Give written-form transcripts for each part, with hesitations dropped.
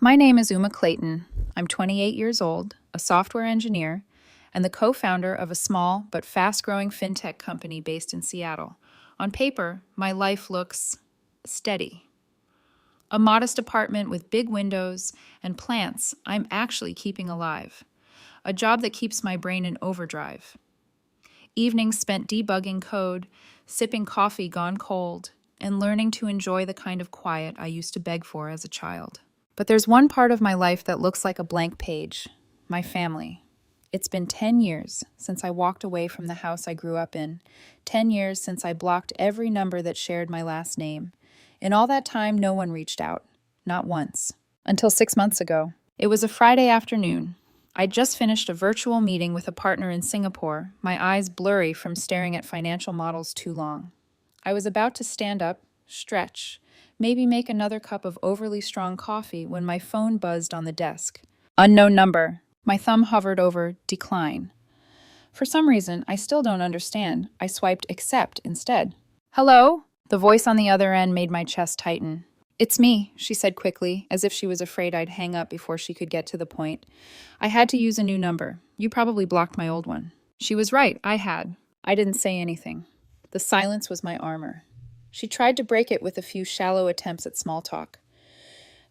My name is Uma Clayton. I'm 28 years old, a software engineer, and the co-founder of a small but fast-growing fintech company based in Seattle. On paper, my life looks steady. A modest apartment with big windows and plants I'm actually keeping alive. A job that keeps my brain in overdrive. Evenings spent debugging code, sipping coffee gone cold, and learning to enjoy the kind of quiet I used to beg for as a child. But there's one part of my life that looks like a blank page: my family. It's been 10 years since I walked away from the house I grew up in, 10 years since I blocked every number that shared my last name. In all that time, no one reached out. Not once. Until 6 months ago. It was a Friday afternoon. I'd just finished a virtual meeting with a partner in Singapore, my eyes blurry from staring at financial models too long. I was about to stand up, stretch, maybe make another cup of overly strong coffee when my phone buzzed on the desk. Unknown number. My thumb hovered over decline. For some reason, I still don't understand, I swiped accept instead. Hello? The voice on the other end made my chest tighten. It's me, she said quickly, as if she was afraid I'd hang up before she could get to the point. I had to use a new number. You probably blocked my old one. She was right, I had. I didn't say anything. The silence was my armor. She tried to break it with a few shallow attempts at small talk.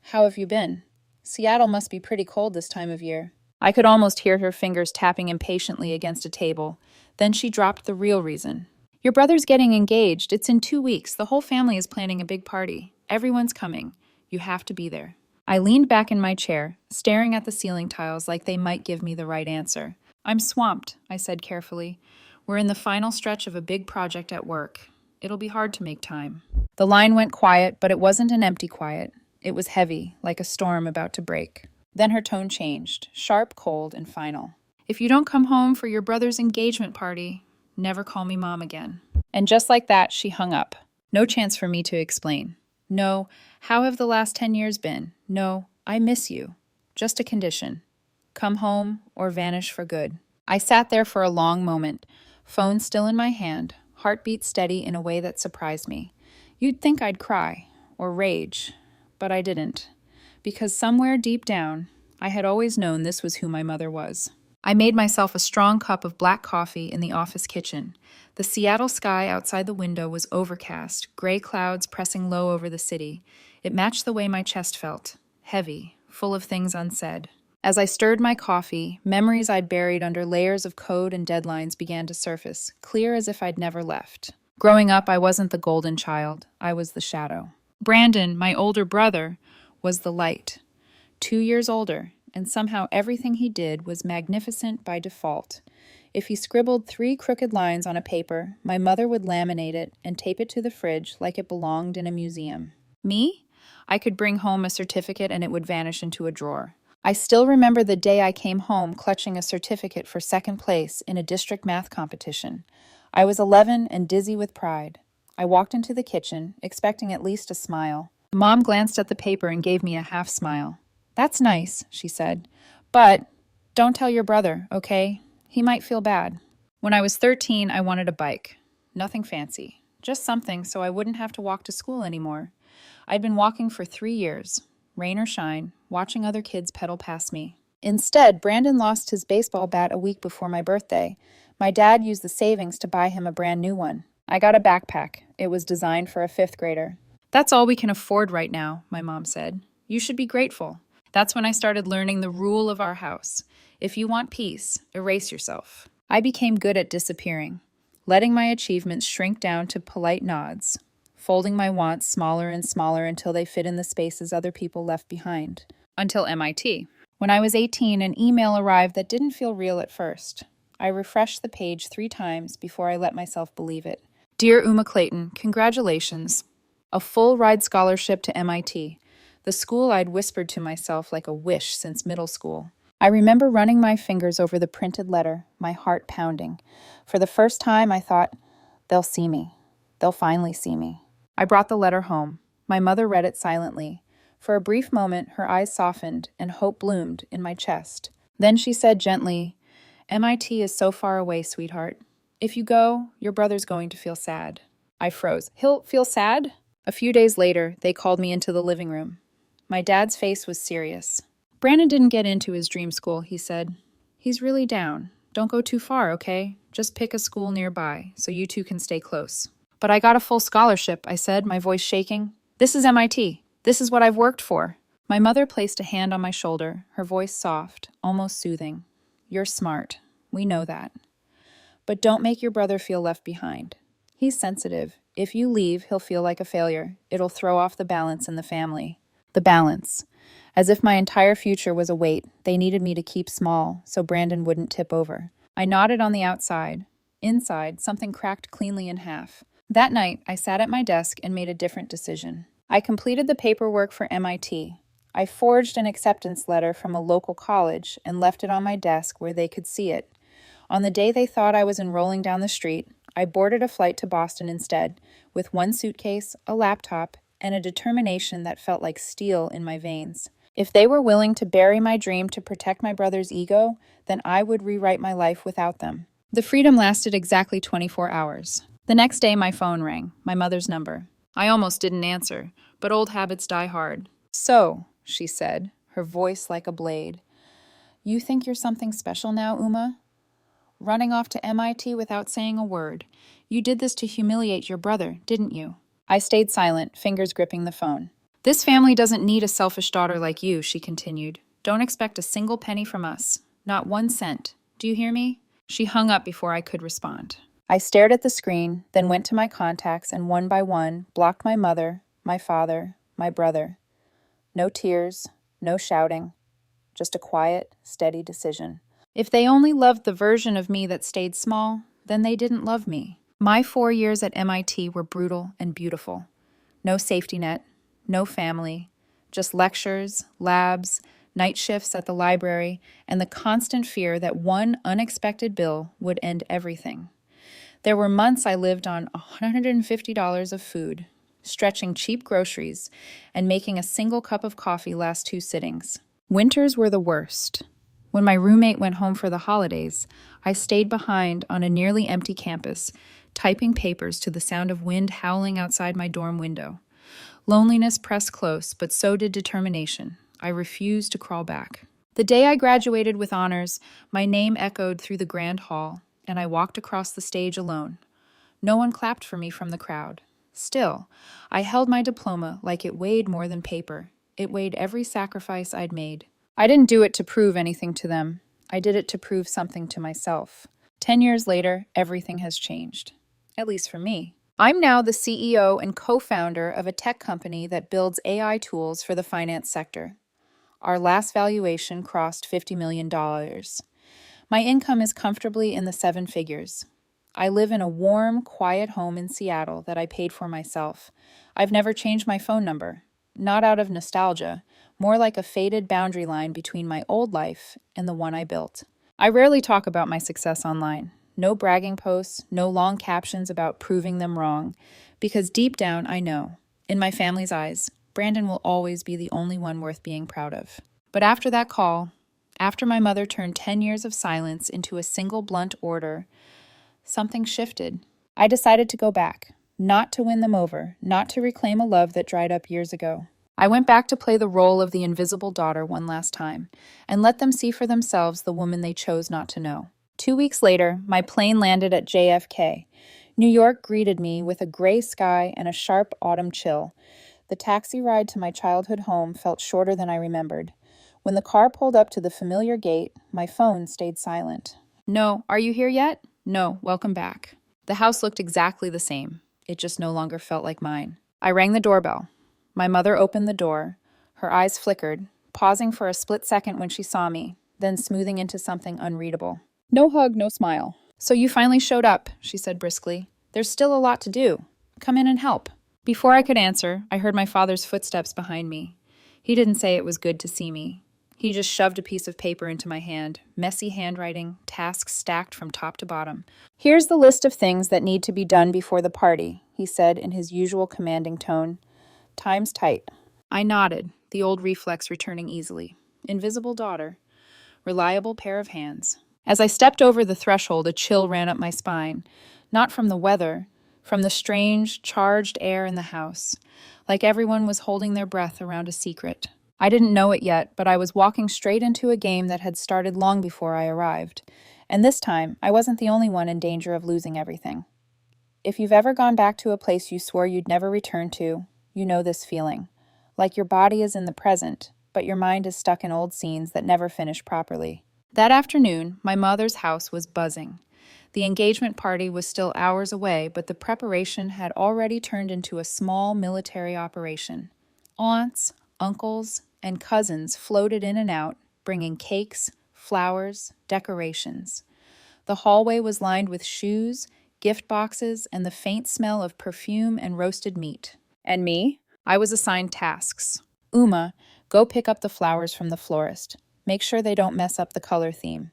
How have you been? Seattle must be pretty cold this time of year. I could almost hear her fingers tapping impatiently against a table. Then she dropped the real reason. Your brother's getting engaged. It's in 2 weeks. The whole family is planning a big party. Everyone's coming. You have to be there. I leaned back in my chair, staring at the ceiling tiles like they might give me the right answer. I'm swamped, I said carefully. We're in the final stretch of a big project at work. It'll be hard to make time. The line went quiet, but it wasn't an empty quiet. It was heavy, like a storm about to break. Then her tone changed, sharp, cold, and final. If you don't come home for your brother's engagement party, never call me Mom again. And just like that, she hung up. No chance for me to explain. No, how have the last 10 years been? No, I miss you. Just a condition. Come home or vanish for good. I sat there for a long moment, phone still in my hand, heartbeat steady in a way that surprised me. You'd think I'd cry or rage, but I didn't. Because somewhere deep down, I had always known this was who my mother was. I made myself a strong cup of black coffee in the office kitchen. The Seattle sky outside the window was overcast, gray clouds pressing low over the city. It matched the way my chest felt, heavy, full of things unsaid. As I stirred my coffee, memories I'd buried under layers of code and deadlines began to surface, clear as if I'd never left. Growing up, I wasn't the golden child. I was the shadow. Brandon, my older brother, was the light. 2 years older, and somehow everything he did was magnificent by default. If he scribbled 3 crooked lines on a paper, my mother would laminate it and tape it to the fridge like it belonged in a museum. Me? I could bring home a certificate and it would vanish into a drawer. I still remember the day I came home clutching a certificate for 2nd place in a district math competition. I was 11 and dizzy with pride. I walked into the kitchen, expecting at least a smile. Mom glanced at the paper and gave me a half smile. That's nice, she said. But don't tell your brother, okay? He might feel bad. When I was 13, I wanted a bike. Nothing fancy. Just something so I wouldn't have to walk to school anymore. I'd been walking for 3 years, rain or shine, watching other kids pedal past me. Instead, Brandon lost his baseball bat a week before my birthday. My dad used the savings to buy him a brand new one. I got a backpack. It was designed for a 5th grader. That's all we can afford right now, my mom said. You should be grateful. That's when I started learning the rule of our house. If you want peace, erase yourself. I became good at disappearing, letting my achievements shrink down to polite nods, folding my wants smaller and smaller until they fit in the spaces other people left behind. Until MIT. When I was 18, an email arrived that didn't feel real at first. I refreshed the page 3 times before I let myself believe it. Dear Uma Clayton, congratulations. A full-ride scholarship to MIT. The school I'd whispered to myself like a wish since middle school. I remember running my fingers over the printed letter, my heart pounding. For the first time, I thought, they'll see me. They'll finally see me. I brought the letter home. My mother read it silently. For a brief moment, her eyes softened and hope bloomed in my chest. Then she said gently, MIT is so far away, sweetheart. If you go, your brother's going to feel sad. I froze. He'll feel sad? A few days later, they called me into the living room. My dad's face was serious. Brandon didn't get into his dream school, he said. He's really down. Don't go too far, okay? Just pick a school nearby so you two can stay close. But I got a full scholarship, I said, my voice shaking. This is MIT. This is what I've worked for. My mother placed a hand on my shoulder, her voice soft, almost soothing. You're smart. We know that. But don't make your brother feel left behind. He's sensitive. If you leave, he'll feel like a failure. It'll throw off the balance in the family. The balance. As if my entire future was a weight they needed me to keep small so Brandon wouldn't tip over. I nodded on the outside. Inside, something cracked cleanly in half. That night, I sat at my desk and made a different decision. I completed the paperwork for MIT. I forged an acceptance letter from a local college and left it on my desk where they could see it. On the day they thought I was enrolling down the street, I boarded a flight to Boston instead, with one suitcase, a laptop, and a determination that felt like steel in my veins. If they were willing to bury my dream to protect my brother's ego, then I would rewrite my life without them. The freedom lasted exactly 24 hours. The next day, my phone rang, my mother's number. I almost didn't answer, but old habits die hard. So, she said, her voice like a blade, you think you're something special now, Uma? Running off to MIT without saying a word. You did this to humiliate your brother, didn't you? I stayed silent, fingers gripping the phone. This family doesn't need a selfish daughter like you, she continued. Don't expect a single penny from us. Not 1 cent. Do you hear me? She hung up before I could respond. I stared at the screen, then went to my contacts and one by one blocked my mother, my father, my brother. No tears, no shouting, just a quiet, steady decision. If they only loved the version of me that stayed small, then they didn't love me. My 4 years at MIT were brutal and beautiful. No safety net, no family, just lectures, labs, night shifts at the library, and the constant fear that one unexpected bill would end everything. There were months I lived on $150 of food, stretching cheap groceries, and making a single cup of coffee last 2 sittings. Winters were the worst. When my roommate went home for the holidays, I stayed behind on a nearly empty campus, typing papers to the sound of wind howling outside my dorm window. Loneliness pressed close, but so did determination. I refused to crawl back. The day I graduated with honors, my name echoed through the grand hall, and I walked across the stage alone. No one clapped for me from the crowd. Still, I held my diploma like it weighed more than paper. It weighed every sacrifice I'd made. I didn't do it to prove anything to them. I did it to prove something to myself. 10 years later, everything has changed. At least for me. I'm now the CEO and co-founder of a tech company that builds AI tools for the finance sector. Our last valuation crossed $50 million. My income is comfortably in the 7 figures. I live in a warm, quiet home in Seattle that I paid for myself. I've never changed my phone number. Not out of nostalgia, more like a faded boundary line between my old life and the one I built. I rarely talk about my success online. No bragging posts, no long captions about proving them wrong, because deep down I know, in my family's eyes, Brandon will always be the only one worth being proud of. But after that call, after my mother turned 10 years of silence into a single blunt order, something shifted. I decided to go back, not to win them over, not to reclaim a love that dried up years ago. I went back to play the role of the invisible daughter one last time, and let them see for themselves the woman they chose not to know. 2 weeks later, my plane landed at JFK. New York greeted me with a gray sky and a sharp autumn chill. The taxi ride to my childhood home felt shorter than I remembered. When the car pulled up to the familiar gate, my phone stayed silent. No, are you here yet? No, welcome back. The house looked exactly the same. It just no longer felt like mine. I rang the doorbell. My mother opened the door. Her eyes flickered, pausing for a split second when she saw me, then smoothing into something unreadable. No hug, no smile. So you finally showed up, she said briskly. There's still a lot to do. Come in and help. Before I could answer, I heard my father's footsteps behind me. He didn't say it was good to see me. He just shoved a piece of paper into my hand, messy handwriting, tasks stacked from top to bottom. Here's the list of things that need to be done before the party, he said in his usual commanding tone. Time's tight. I nodded, the old reflex returning easily. Invisible daughter. Reliable pair of hands. As I stepped over the threshold, a chill ran up my spine. Not from the weather, from the strange, charged air in the house. Like everyone was holding their breath around a secret. I didn't know it yet, but I was walking straight into a game that had started long before I arrived. And this time, I wasn't the only one in danger of losing everything. If you've ever gone back to a place you swore you'd never return to, you know this feeling. Like your body is in the present, but your mind is stuck in old scenes that never finish properly. That afternoon, my mother's house was buzzing. The engagement party was still hours away, but the preparation had already turned into a small military operation. Aunts, uncles, and cousins floated in and out, bringing cakes, flowers, decorations. The hallway was lined with shoes, gift boxes, and the faint smell of perfume and roasted meat. And me? I was assigned tasks. Uma, go pick up the flowers from the florist. Make sure they don't mess up the color theme.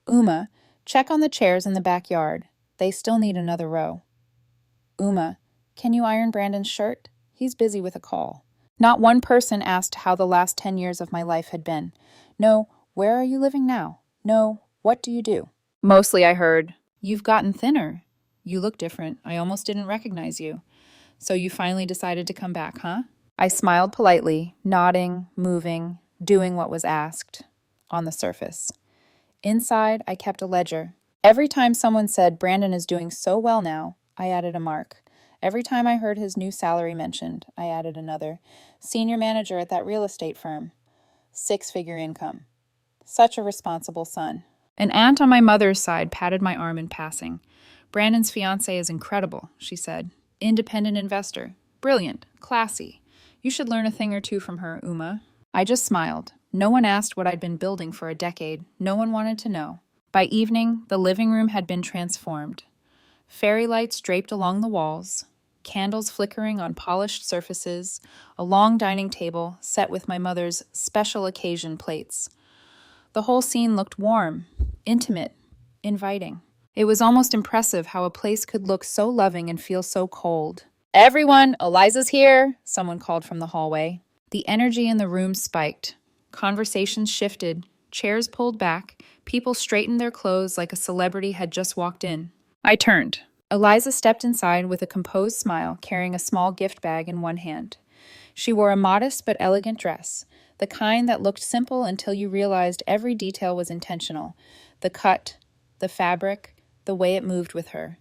Uma, check on the chairs in the backyard. They still need another row. Uma, can you iron Brandon's shirt? He's busy with a call. Not one person asked how the last 10 years of my life had been. No, where are you living now? No, what do you do? Mostly I heard, you've gotten thinner. You look different. I almost didn't recognize you. So you finally decided to come back, huh? I smiled politely, nodding, moving, doing what was asked on the surface. Inside, I kept a ledger. Every time someone said, Brandon is doing so well now, I added a mark. Every time I heard his new salary mentioned, I added another. Senior manager at that real estate firm. 6-figure income. Such a responsible son. An aunt on my mother's side patted my arm in passing. Brandon's fiancée is incredible, she said. Independent investor. Brilliant. Classy. You should learn a thing or two from her, Uma. I just smiled. No one asked what I'd been building for a decade. No one wanted to know. By evening, the living room had been transformed. Fairy lights draped along the walls, candles flickering on polished surfaces, a long dining table set with my mother's special occasion plates. The whole scene looked warm, intimate, inviting. It was almost impressive how a place could look so loving and feel so cold. Everyone, Eliza's here, someone called from the hallway. The energy in the room spiked. Conversations shifted, chairs pulled back, people straightened their clothes like a celebrity had just walked in. I turned. Eliza stepped inside with a composed smile, carrying a small gift bag in one hand. She wore a modest but elegant dress, the kind that looked simple until you realized every detail was intentional. The cut, the fabric, the way it moved with her.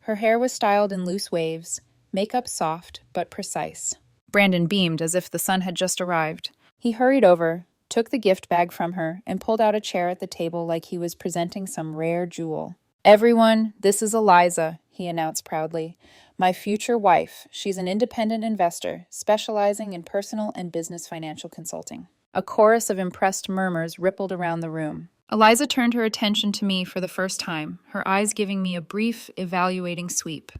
Her hair was styled in loose waves, makeup soft but precise. Brandon beamed as if the sun had just arrived. He hurried over, took the gift bag from her, and pulled out a chair at the table like he was presenting some rare jewel. Everyone, this is Eliza, he announced proudly. My future wife. She's an independent investor, specializing in personal and business financial consulting. A chorus of impressed murmurs rippled around the room. Eliza turned her attention to me for the first time, her eyes giving me a brief, evaluating sweep.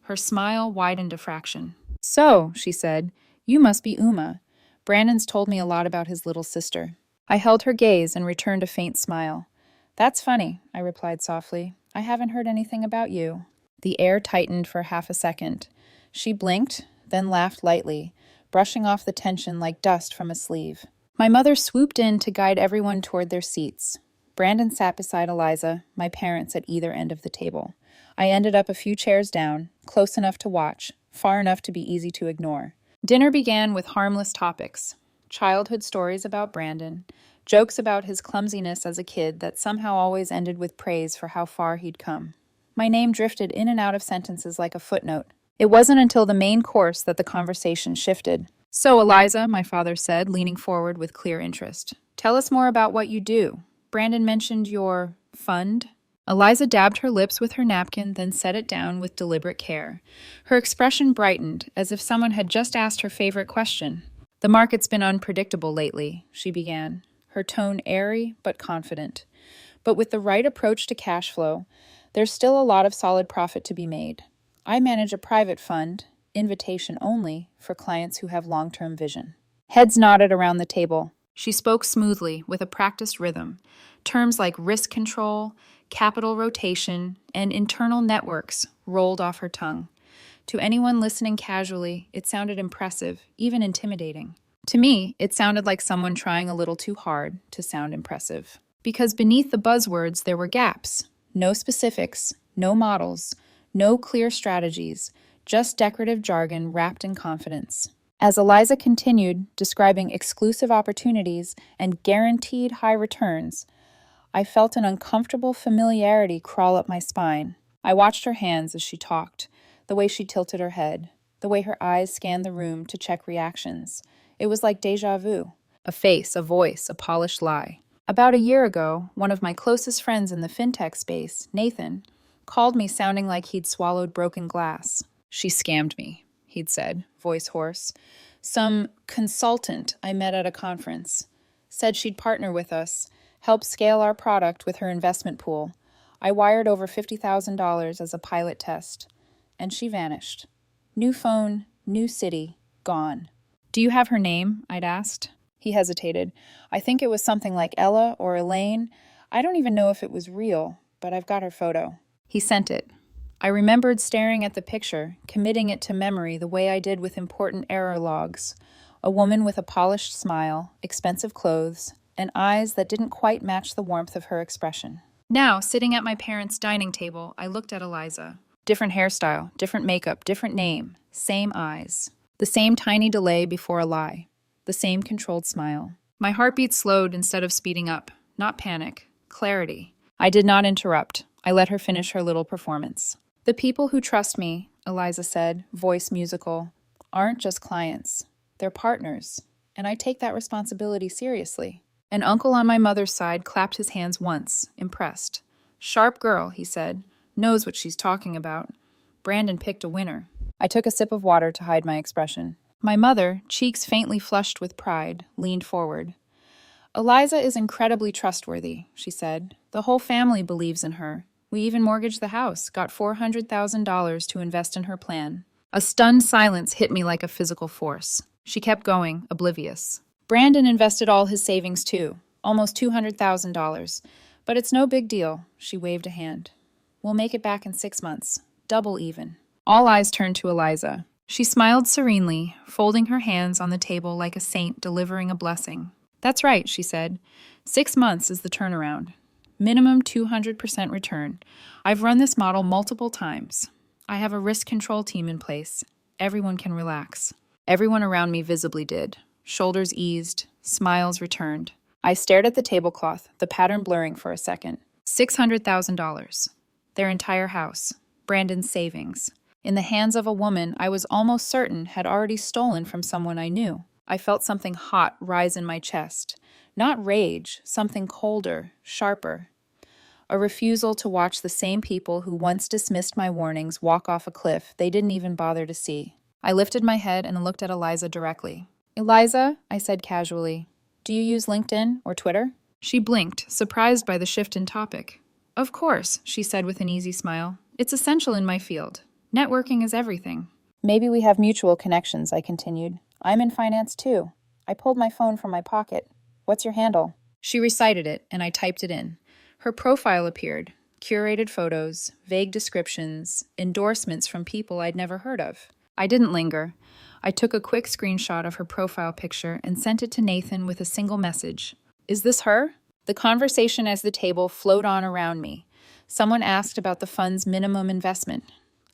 Her smile widened a fraction. So, she said, you must be Uma. Brandon's told me a lot about his little sister. I held her gaze and returned a faint smile. That's funny, I replied softly. I haven't heard anything about you. The air tightened for half a second. She blinked, then laughed lightly, brushing off the tension like dust from a sleeve. My mother swooped in to guide everyone toward their seats. Brandon sat beside Eliza, my parents at either end of the table. I ended up a few chairs down, close enough to watch, far enough to be easy to ignore. Dinner began with harmless topics. Childhood stories about Brandon, jokes about his clumsiness as a kid that somehow always ended with praise for how far he'd come. My name drifted in and out of sentences like a footnote. It wasn't until the main course that the conversation shifted. So, Eliza, my father said, leaning forward with clear interest, tell us more about what you do. Brandon mentioned your fund. Eliza dabbed her lips with her napkin, then set it down with deliberate care. Her expression brightened, as if someone had just asked her favorite question. The market's been unpredictable lately, she began, her tone airy but confident. But with the right approach to cash flow, there's still a lot of solid profit to be made. I manage a private fund, invitation only, for clients who have long-term vision. Heads nodded around the table. She spoke smoothly, with a practiced rhythm. Terms like risk control, capital rotation, and internal networks rolled off her tongue. To anyone listening casually, it sounded impressive, even intimidating. To me, it sounded like someone trying a little too hard to sound impressive. Because beneath the buzzwords, there were gaps. No specifics, no models, no clear strategies, just decorative jargon wrapped in confidence. As Eliza continued, describing exclusive opportunities and guaranteed high returns, I felt an uncomfortable familiarity crawl up my spine. I watched her hands as she talked, the way she tilted her head, the way her eyes scanned the room to check reactions. It was like déjà vu. A face, a voice, a polished lie. About a year ago, one of my closest friends in the fintech space, Nathan, called me sounding like he'd swallowed broken glass. "She scammed me," he'd said, voice hoarse. "Some consultant I met at a conference said she'd partner with us, help scale our product with her investment pool. I wired over $50,000 as a pilot test, and she vanished. New phone, new city, gone." "Do you have her name?" I'd asked. He hesitated. "I think it was something like Ella or Elaine. I don't even know if it was real, but I've got her photo." He sent it. I remembered staring at the picture, committing it to memory the way I did with important error logs. A woman with a polished smile, expensive clothes, and eyes that didn't quite match the warmth of her expression. Now, sitting at my parents' dining table, I looked at Eliza. Different hairstyle, different makeup, different name, same eyes. The same tiny delay before a lie. The same controlled smile. My heartbeat slowed instead of speeding up. Not panic, clarity. I did not interrupt. I let her finish her little performance. "The people who trust me," Eliza said, voice musical, "aren't just clients. They're partners, and I take that responsibility seriously." An uncle on my mother's side clapped his hands once, impressed. "Sharp girl," he said. "Knows what she's talking about. Brandon picked a winner." I took a sip of water to hide my expression. My mother, cheeks faintly flushed with pride, leaned forward. "Eliza is incredibly trustworthy," she said. "The whole family believes in her. We even mortgaged the house, got $400,000 to invest in her plan." A stunned silence hit me like a physical force. She kept going, oblivious. "Brandon invested all his savings too, almost $200,000. But it's no big deal," she waved a hand. "We'll make it back in 6 months, double even." All eyes turned to Eliza. She smiled serenely, folding her hands on the table like a saint delivering a blessing. "That's right," she said. 6 months is the turnaround. Minimum 200% return. I've run this model multiple times. I have a risk control team in place. Everyone can relax." Everyone around me visibly did. Shoulders eased, smiles returned. I stared at the tablecloth, the pattern blurring for a second. $600,000. Their entire house. Brandon's savings. In the hands of a woman I was almost certain had already stolen from someone I knew. I felt something hot rise in my chest. Not rage, something colder, sharper. A refusal to watch the same people who once dismissed my warnings walk off a cliff they didn't even bother to see. I lifted my head and looked at Eliza directly. "Eliza," I said casually, "do you use LinkedIn or Twitter?" She blinked, surprised by the shift in topic. "Of course," she said with an easy smile. "It's essential in my field. Networking is everything." "Maybe we have mutual connections," I continued. "I'm in finance too. I pulled my phone from my pocket. What's your handle?" She recited it, and I typed it in. Her profile appeared. Curated photos, vague descriptions, endorsements from people I'd never heard of. I didn't linger. I took a quick screenshot of her profile picture and sent it to Nathan with a single message. "Is this her?" The conversation as the table flowed on around me. Someone asked about the fund's minimum investment.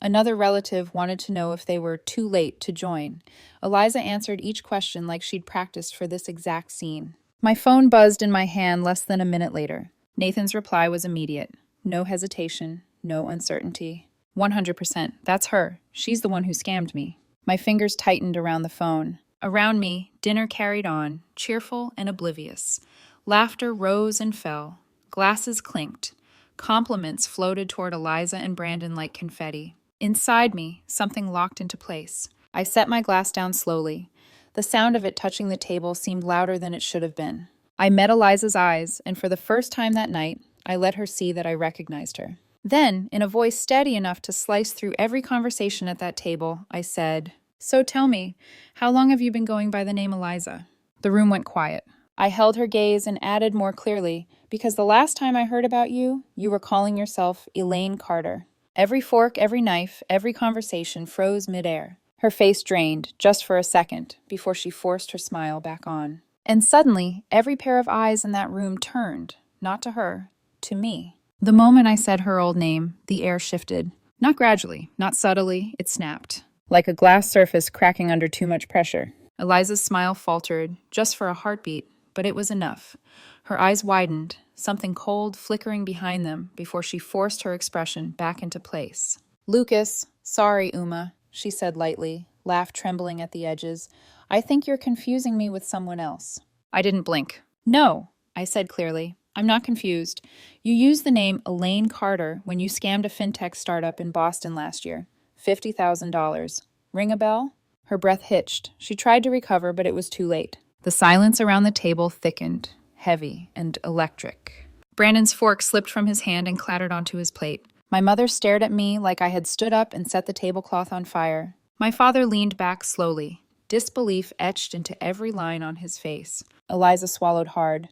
Another relative wanted to know if they were too late to join. Eliza answered each question like she'd practiced for this exact scene. My phone buzzed in my hand less than a minute later. Nathan's reply was immediate. No hesitation, no uncertainty. 100%. That's her. She's the one who scammed me. My fingers tightened around the phone. Around me, dinner carried on, cheerful and oblivious. Laughter rose and fell. Glasses clinked. Compliments floated toward Eliza and Brandon like confetti. Inside me, something locked into place. I set my glass down slowly. The sound of it touching the table seemed louder than it should have been. I met Eliza's eyes, and for the first time that night, I let her see that I recognized her. Then, in a voice steady enough to slice through every conversation at that table, I said, "So tell me, how long have you been going by the name Eliza?" The room went quiet. I held her gaze and added more clearly, "Because the last time I heard about you, you were calling yourself Elaine Carter." Every fork, every knife, every conversation froze midair. Her face drained, just for a second, before she forced her smile back on. And suddenly, every pair of eyes in that room turned, not to her, to me. The moment I said her old name, the air shifted. Not gradually, not subtly, it snapped. like a glass surface cracking under too much pressure. Eliza's smile faltered, just for a heartbeat, but it was enough. Her eyes widened, something cold flickering behind them before she forced her expression back into place. Lucas, sorry, Uma, she said lightly, laugh trembling at the edges. I think you're confusing me with someone else. I didn't blink. No, I said clearly. I'm not confused. You used the name Elaine Carter when you scammed a fintech startup in Boston last year. $50,000. Ring a bell? Her breath hitched. She tried to recover, but it was too late. The silence around the table thickened, heavy and electric. Brandon's fork slipped from his hand and clattered onto his plate. My mother stared at me like I had stood up and set the tablecloth on fire. My father leaned back slowly, disbelief etched into every line on his face. Eliza swallowed hard.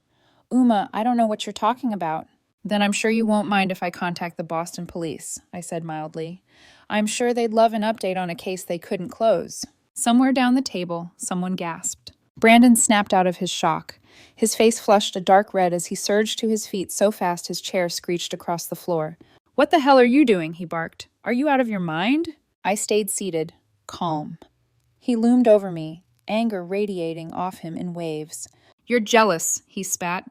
Uma, I don't know what you're talking about. Then I'm sure you won't mind if I contact the Boston police, I said mildly. I'm sure they'd love an update on a case they couldn't close. Somewhere down the table, someone gasped. Brandon snapped out of his shock. His face flushed a dark red as he surged to his feet so fast his chair screeched across the floor. What the hell are you doing? He barked. Are you out of your mind? I stayed seated, calm. He loomed over me, anger radiating off him in waves. You're jealous, he spat.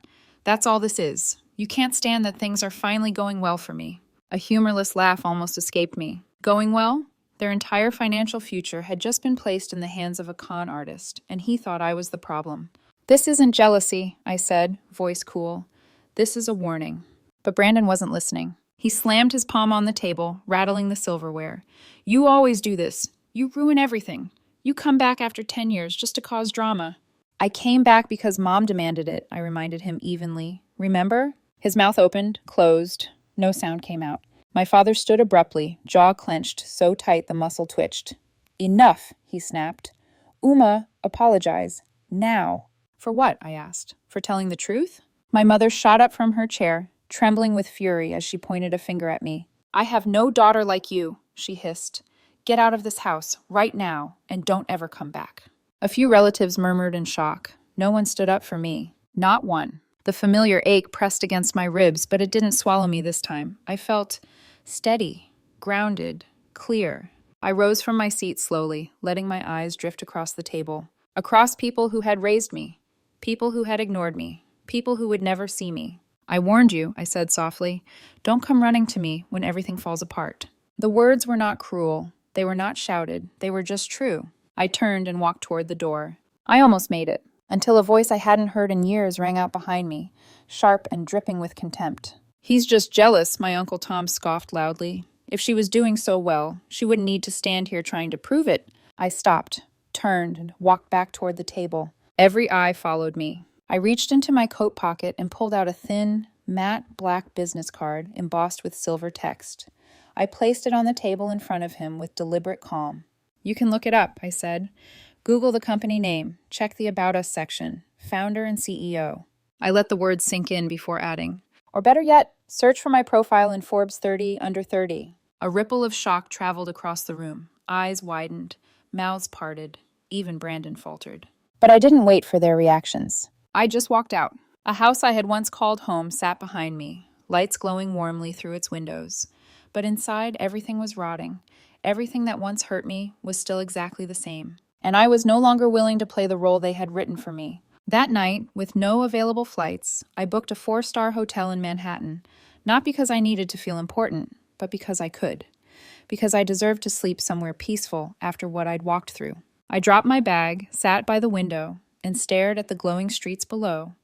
That's all this is. You can't stand that things are finally going well for me. A humorless laugh almost escaped me. Going well? Their entire financial future had just been placed in the hands of a con artist, and he thought I was the problem. This isn't jealousy, I said, voice cool. This is a warning. But Brandon wasn't listening. He slammed his palm on the table, rattling the silverware. You always do this. You ruin everything. You come back after 10 years just to cause drama. I came back because Mom demanded it, I reminded him evenly. Remember? His mouth opened, closed. No sound came out. My father stood abruptly, jaw clenched, so tight the muscle twitched. Enough, he snapped. Uma, apologize. Now. For what? I asked. For telling the truth? My mother shot up from her chair, trembling with fury as she pointed a finger at me. I have no daughter like you, she hissed. Get out of this house, right now, and don't ever come back. A few relatives murmured in shock. No one stood up for me. Not one. The familiar ache pressed against my ribs, but it didn't swallow me this time. I felt steady, grounded, clear. I rose from my seat slowly, letting my eyes drift across the table. Across people who had raised me, people who had ignored me, people who would never see me. I warned you, I said softly. Don't come running to me when everything falls apart. The words were not cruel. They were not shouted. They were just true. I turned and walked toward the door. I almost made it, until a voice I hadn't heard in years rang out behind me, sharp and dripping with contempt. He's just jealous, my Uncle Tom scoffed loudly. If she was doing so well, she wouldn't need to stand here trying to prove it. I stopped, turned, and walked back toward the table. Every eye followed me. I reached into my coat pocket and pulled out a thin, matte black business card embossed with silver text. I placed it on the table in front of him with deliberate calm. You can look it up, I said. Google the company name, check the About Us section, founder and CEO. I let the words sink in before adding. Or better yet, search for my profile in Forbes 30 under 30. A ripple of shock traveled across the room. Eyes widened, mouths parted, even Brandon faltered. But I didn't wait for their reactions. I just walked out. A house I had once called home sat behind me, lights glowing warmly through its windows. But inside, everything was rotting. Everything that once hurt me was still exactly the same. And I was no longer willing to play the role they had written for me. That night, with no available flights, I booked a 4-star hotel in Manhattan, not because I needed to feel important, but because I could. Because I deserved to sleep somewhere peaceful after what I'd walked through. I dropped my bag, sat by the window, and stared at the glowing streets below.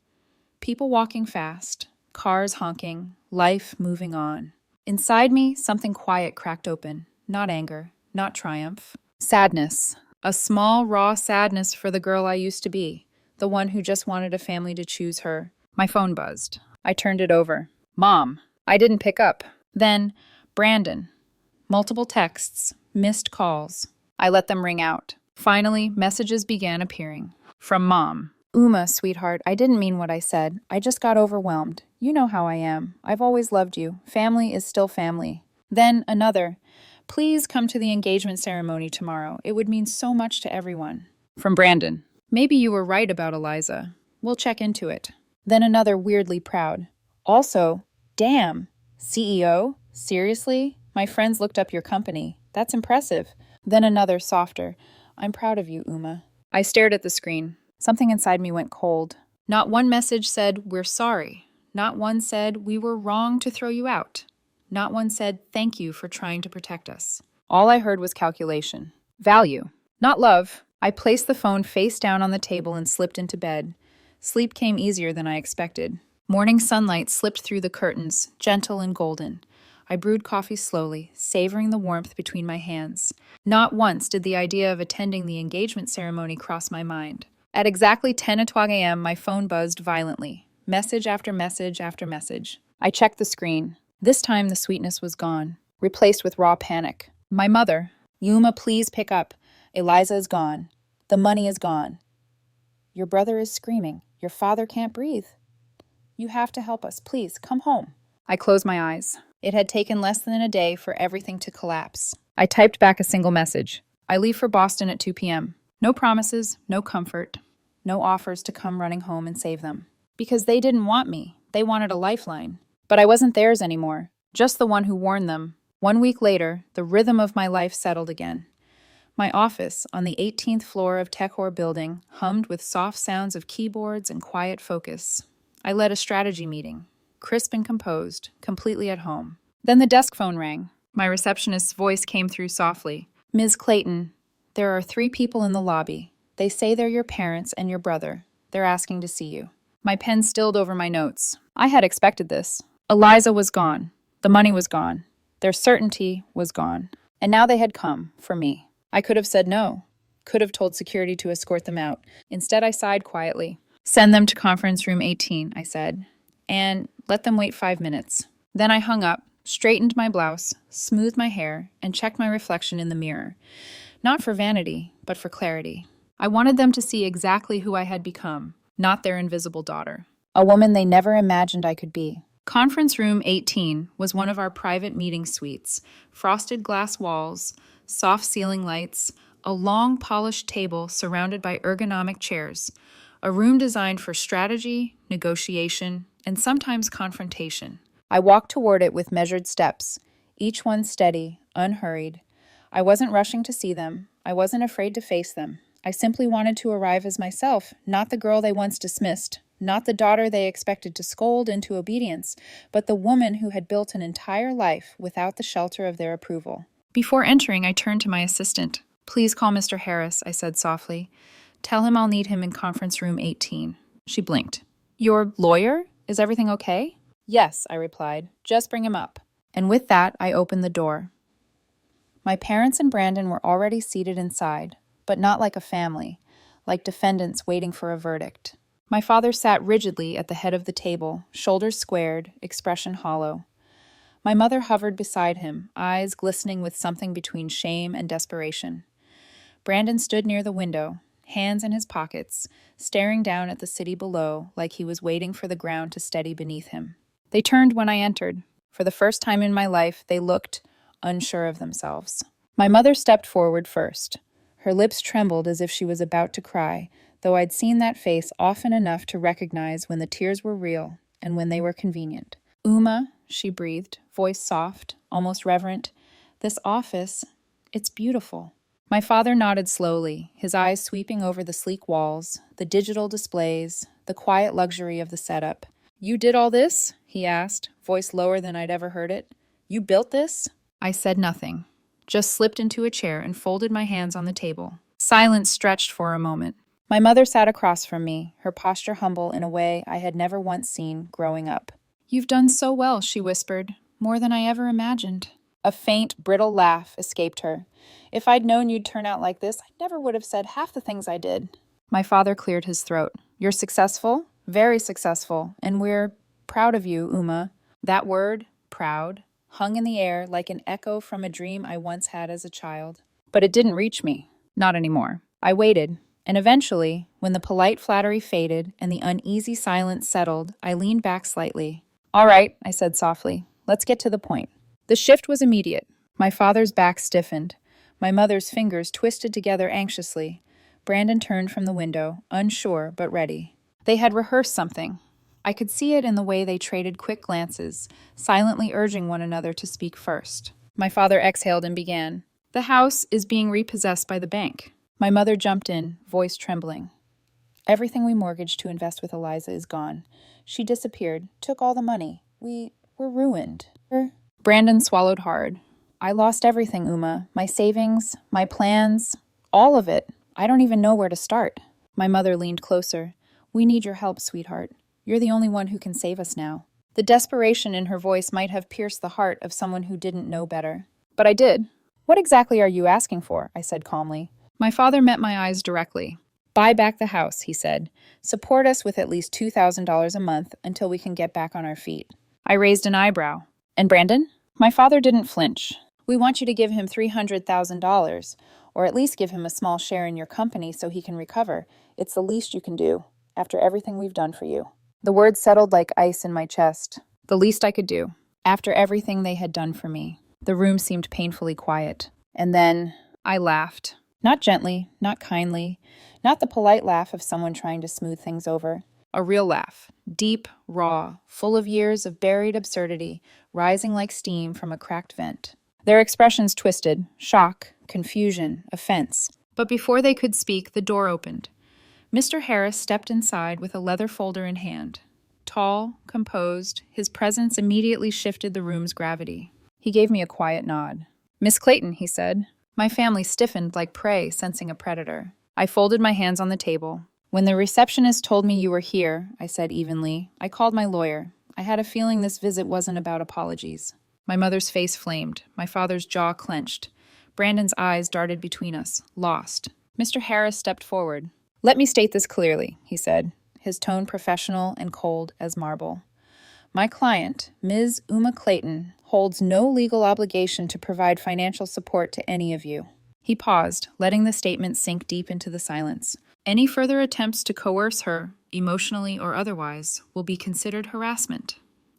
People walking fast, cars honking, life moving on. Inside me, something quiet cracked open. Not anger, not triumph. Sadness. A small, raw sadness for the girl I used to be. The one who just wanted a family to choose her. My phone buzzed. I turned it over. Mom. I didn't pick up. Then, Brandon. Multiple texts. Missed calls. I let them ring out. Finally, messages began appearing. From Mom. Uma, sweetheart, I didn't mean what I said. I just got overwhelmed. You know how I am. I've always loved you. Family is still family. Then another. Please come to the engagement ceremony tomorrow. It would mean so much to everyone. From Brandon. Maybe you were right about Eliza. We'll check into it. Then another weirdly proud. Also, damn. CEO? Seriously? My friends looked up your company. That's impressive. Then another, softer. I'm proud of you, Uma. I stared at the screen. Something inside me went cold. Not one message said, we're sorry. Not one said, we were wrong to throw you out. Not one said, thank you for trying to protect us. All I heard was calculation. Value. Not love. I placed the phone face down on the table and slipped into bed. Sleep came easier than I expected. Morning sunlight slipped through the curtains, gentle and golden. I brewed coffee slowly, savoring the warmth between my hands. Not once did the idea of attending the engagement ceremony cross my mind. At exactly 10:00 a.m., my phone buzzed violently. Message after message after message. I checked the screen. This time the sweetness was gone, replaced with raw panic. My mother. Yuma, please pick up. Eliza is gone. The money is gone. Your brother is screaming. Your father can't breathe. You have to help us. Please, come home. I closed my eyes. It had taken less than a day for everything to collapse. I typed back a single message. I leave for Boston at 2 p.m. No promises, no comfort, no offers to come running home and save them. Because they didn't want me. They wanted a lifeline. But I wasn't theirs anymore, just the one who warned them. 1 week later, the rhythm of my life settled again. My office, on the 18th floor of Techor building, hummed with soft sounds of keyboards and quiet focus. I led a strategy meeting, crisp and composed, completely at home. Then the desk phone rang. My receptionist's voice came through softly. Ms. Clayton, there are 3 people in the lobby. They say they're your parents and your brother. They're asking to see you. My pen stilled over my notes. I had expected this. Eliza was gone. The money was gone. Their certainty was gone. And now they had come, for me. I could have said no. Could have told security to escort them out. Instead, I sighed quietly. Send them to conference room 18, I said. And let them wait 5 minutes. Then I hung up, straightened my blouse, smoothed my hair, and checked my reflection in the mirror. Not for vanity, but for clarity. I wanted them to see exactly who I had become, not their invisible daughter. A woman they never imagined I could be. Conference room 18 was one of our private meeting suites. Frosted glass walls, soft ceiling lights, a long polished table surrounded by ergonomic chairs. A room designed for strategy, negotiation, and sometimes confrontation. I walked toward it with measured steps, each one steady, unhurried. I wasn't rushing to see them. I wasn't afraid to face them. I simply wanted to arrive as myself, not the girl they once dismissed, not the daughter they expected to scold into obedience, but the woman who had built an entire life without the shelter of their approval. Before entering, I turned to my assistant. Please call Mr. Harris, I said softly. Tell him I'll need him in conference room 18. She blinked. Your lawyer? Is everything okay? Yes, I replied. Just bring him up. And with that, I opened the door. My parents and Brandon were already seated inside, but not like a family, like defendants waiting for a verdict. My father sat rigidly at the head of the table, shoulders squared, expression hollow. My mother hovered beside him, eyes glistening with something between shame and desperation. Brandon stood near the window, hands in his pockets, staring down at the city below like he was waiting for the ground to steady beneath him. They turned when I entered. For the first time in my life, they looked unsure of themselves. My mother stepped forward first. Her lips trembled as if she was about to cry, though I'd seen that face often enough to recognize when the tears were real and when they were convenient. Uma, she breathed, voice soft, almost reverent. This office, it's beautiful. My father nodded slowly, his eyes sweeping over the sleek walls, the digital displays, the quiet luxury of the setup. You did all this? He asked, voice lower than I'd ever heard it. You built this? I said nothing, just slipped into a chair and folded my hands on the table. Silence stretched for a moment. My mother sat across from me, her posture humble in a way I had never once seen growing up. You've done so well, she whispered, more than I ever imagined. A faint, brittle laugh escaped her. If I'd known you'd turn out like this, I never would have said half the things I did. My father cleared his throat. You're successful, very successful, and we're proud of you, Uma. That word, proud, hung in the air like an echo from a dream I once had as a child. But it didn't reach me. Not anymore. I waited, and eventually, when the polite flattery faded and the uneasy silence settled, I leaned back slightly. All right, I said softly. Let's get to the point. The shift was immediate. My father's back stiffened. My mother's fingers twisted together anxiously. Brandon turned from the window, unsure but ready. They had rehearsed something. I could see it in the way they traded quick glances, silently urging one another to speak first. My father exhaled and began. The house is being repossessed by the bank. My mother jumped in, voice trembling. Everything we mortgaged to invest with Eliza is gone. She disappeared, took all the money. We're ruined. Brandon swallowed hard. I lost everything, Uma. My savings, my plans, all of it. I don't even know where to start. My mother leaned closer. We need your help, sweetheart. You're the only one who can save us now. The desperation in her voice might have pierced the heart of someone who didn't know better. But I did. What exactly are you asking for? I said calmly. My father met my eyes directly. Buy back the house, he said. Support us with at least $2,000 a month until we can get back on our feet. I raised an eyebrow. And Brandon? My father didn't flinch. We want you to give him $300,000, or at least give him a small share in your company so he can recover. It's the least you can do, after everything we've done for you. The words settled like ice in my chest. The least I could do, after everything they had done for me. The room seemed painfully quiet. And then I laughed. Not gently, not kindly, not the polite laugh of someone trying to smooth things over. A real laugh, deep, raw, full of years of buried absurdity, rising like steam from a cracked vent. Their expressions twisted, shock, confusion, offense. But before they could speak, the door opened. Mr. Harris stepped inside with a leather folder in hand. Tall, composed, his presence immediately shifted the room's gravity. He gave me a quiet nod. Miss Clayton, he said. My family stiffened like prey sensing a predator. I folded my hands on the table. When the receptionist told me you were here, I said evenly, I called my lawyer. I had a feeling this visit wasn't about apologies. My mother's face flamed. My father's jaw clenched. Brandon's eyes darted between us, lost. Mr. Harris stepped forward. Let me state this clearly, he said, his tone professional and cold as marble. My client, Ms. Uma Clayton, holds no legal obligation to provide financial support to any of you. He paused, letting the statement sink deep into the silence. Any further attempts to coerce her, emotionally or otherwise, will be considered harassment.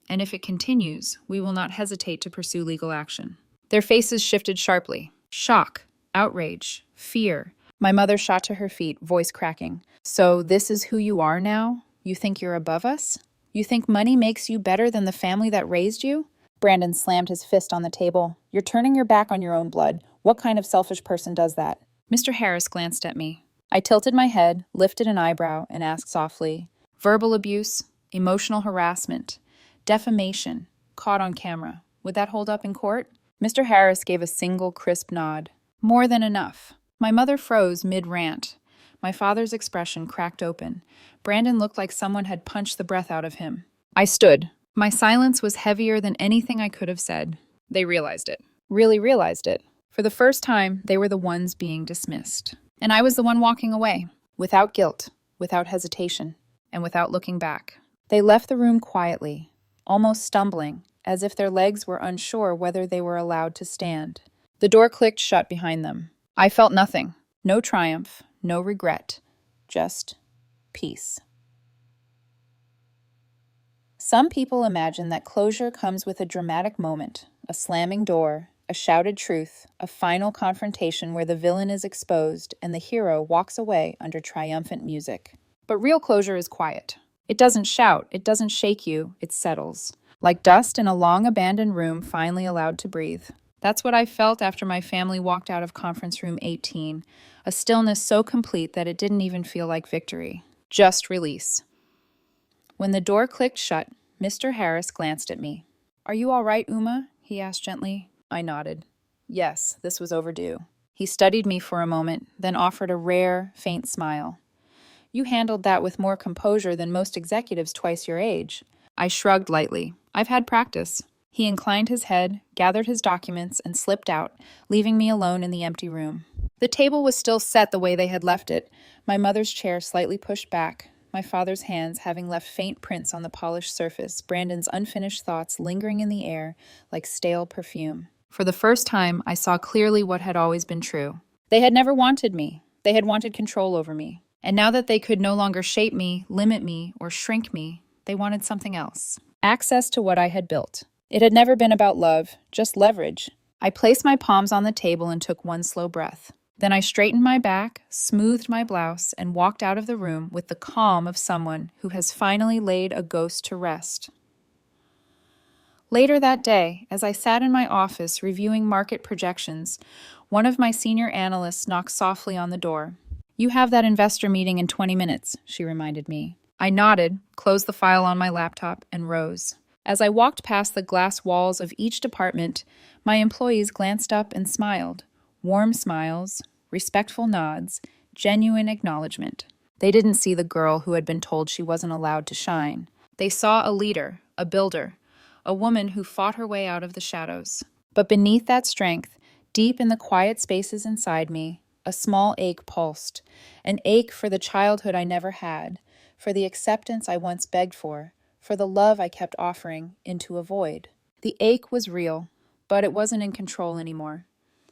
And if it continues, we will not hesitate to pursue legal action. Their faces shifted sharply. Shock, outrage, fear. My mother shot to her feet, voice cracking. So this is who you are now? You think you're above us? You think money makes you better than the family that raised you? Brandon slammed his fist on the table. You're turning your back on your own blood. What kind of selfish person does that? Mr. Harris glanced at me. I tilted my head, lifted an eyebrow, and asked softly, verbal abuse, emotional harassment, defamation, caught on camera. Would that hold up in court? Mr. Harris gave a single crisp nod. More than enough. My mother froze mid-rant. My father's expression cracked open. Brandon looked like someone had punched the breath out of him. I stood. My silence was heavier than anything I could have said. They realized it. Really realized it. For the first time, they were the ones being dismissed. And I was the one walking away, without guilt, without hesitation, and without looking back. They left the room quietly, almost stumbling, as if their legs were unsure whether they were allowed to stand. The door clicked shut behind them. I felt nothing. No triumph, no regret, just peace. Some people imagine that closure comes with a dramatic moment, a slamming door, a shouted truth, a final confrontation where the villain is exposed and the hero walks away under triumphant music. But real closure is quiet. It doesn't shout, it doesn't shake you, it settles. Like dust in a long-abandoned room finally allowed to breathe. That's what I felt after my family walked out of conference room 18, a stillness so complete that it didn't even feel like victory. Just release. When the door clicked shut, Mr. Harris glanced at me. Are you all right, Uma? He asked gently. I nodded. Yes, this was overdue. He studied me for a moment, then offered a rare, faint smile. You handled that with more composure than most executives twice your age. I shrugged lightly. I've had practice. He inclined his head, gathered his documents, and slipped out, leaving me alone in the empty room. The table was still set the way they had left it, my mother's chair slightly pushed back, my father's hands having left faint prints on the polished surface, Brandon's unfinished thoughts lingering in the air like stale perfume. For the first time, I saw clearly what had always been true. They had never wanted me. They had wanted control over me. And now that they could no longer shape me, limit me, or shrink me, they wanted something else. Access to what I had built. It had never been about love, just leverage. I placed my palms on the table and took one slow breath. Then I straightened my back, smoothed my blouse, and walked out of the room with the calm of someone who has finally laid a ghost to rest. Later that day, as I sat in my office reviewing market projections, One of my senior analysts knocked softly on the door. "You have that investor meeting in 20 minutes, she reminded me. I nodded, closed the file on my laptop, and rose. As I walked past the glass walls of each department, my employees glanced up and smiled. Warm smiles, respectful nods, genuine acknowledgement. They didn't see the girl who had been told she wasn't allowed to shine. They saw a leader, a builder, a woman who fought her way out of the shadows. But beneath that strength, deep in the quiet spaces inside me, a small ache pulsed, an ache for the childhood I never had, for the acceptance I once begged for the love I kept offering into a void. The ache was real, but it wasn't in control anymore.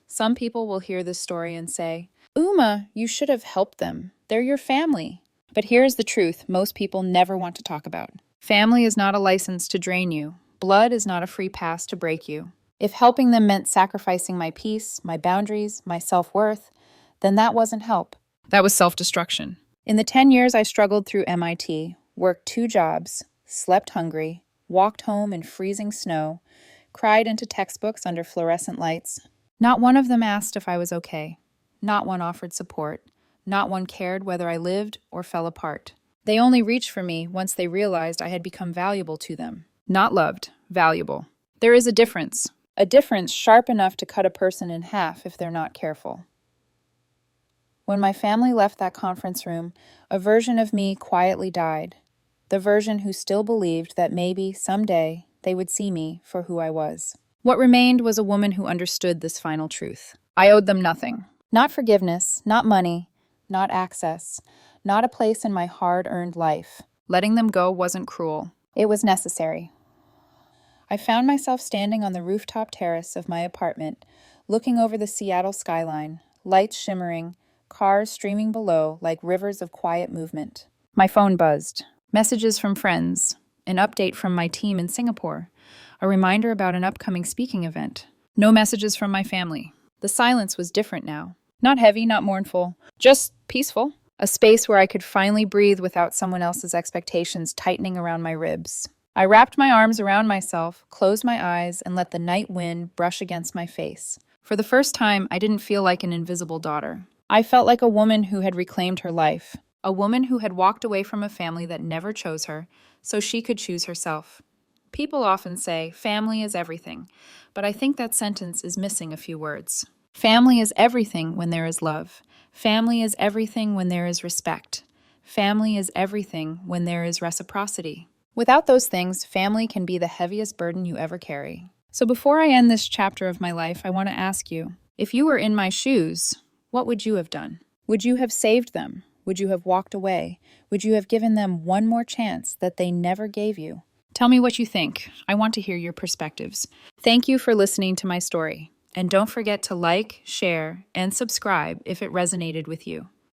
Some people will hear this story and say, "Uma, you should have helped them. They're your family." But here's the truth most people never want to talk about. Family is not a license to drain you. Blood is not a free pass to break you. If helping them meant sacrificing my peace, my boundaries, my self-worth, then that wasn't help. That was self-destruction. In the 10 years I struggled through MIT, worked 2 jobs, slept hungry, walked home in freezing snow, cried into textbooks under fluorescent lights. Not one of them asked if I was okay. Not one offered support. Not one cared whether I lived or fell apart. They only reached for me once they realized I had become valuable to them. Not loved, valuable. There is a difference sharp enough to cut a person in half if they're not careful. When my family left that conference room, a version of me quietly died. The version who still believed that maybe, someday, they would see me for who I was. What remained was a woman who understood this final truth. I owed them nothing. Not forgiveness, not money, not access, not a place in my hard-earned life. Letting them go wasn't cruel. It was necessary. I found myself standing on the rooftop terrace of my apartment, looking over the Seattle skyline, lights shimmering, cars streaming below like rivers of quiet movement. My phone buzzed. Messages from friends, an update from my team in Singapore, a reminder about an upcoming speaking event. No messages from my family. The silence was different now. Not heavy, not mournful, just peaceful. A space where I could finally breathe without someone else's expectations tightening around my ribs. I wrapped my arms around myself, closed my eyes, and let the night wind brush against my face. For the first time, I didn't feel like an invisible daughter. I felt like a woman who had reclaimed her life. A woman who had walked away from a family that never chose her, so she could choose herself. People often say, family is everything, but I think that sentence is missing a few words. Family is everything when there is love. Family is everything when there is respect. Family is everything when there is reciprocity. Without those things, family can be the heaviest burden you ever carry. So before I end this chapter of my life, I want to ask you, if you were in my shoes, what would you have done? Would you have saved them? Would you have walked away? Would you have given them one more chance that they never gave you? Tell me what you think. I want to hear your perspectives. Thank you for listening to my story. And don't forget to like, share, and subscribe if it resonated with you.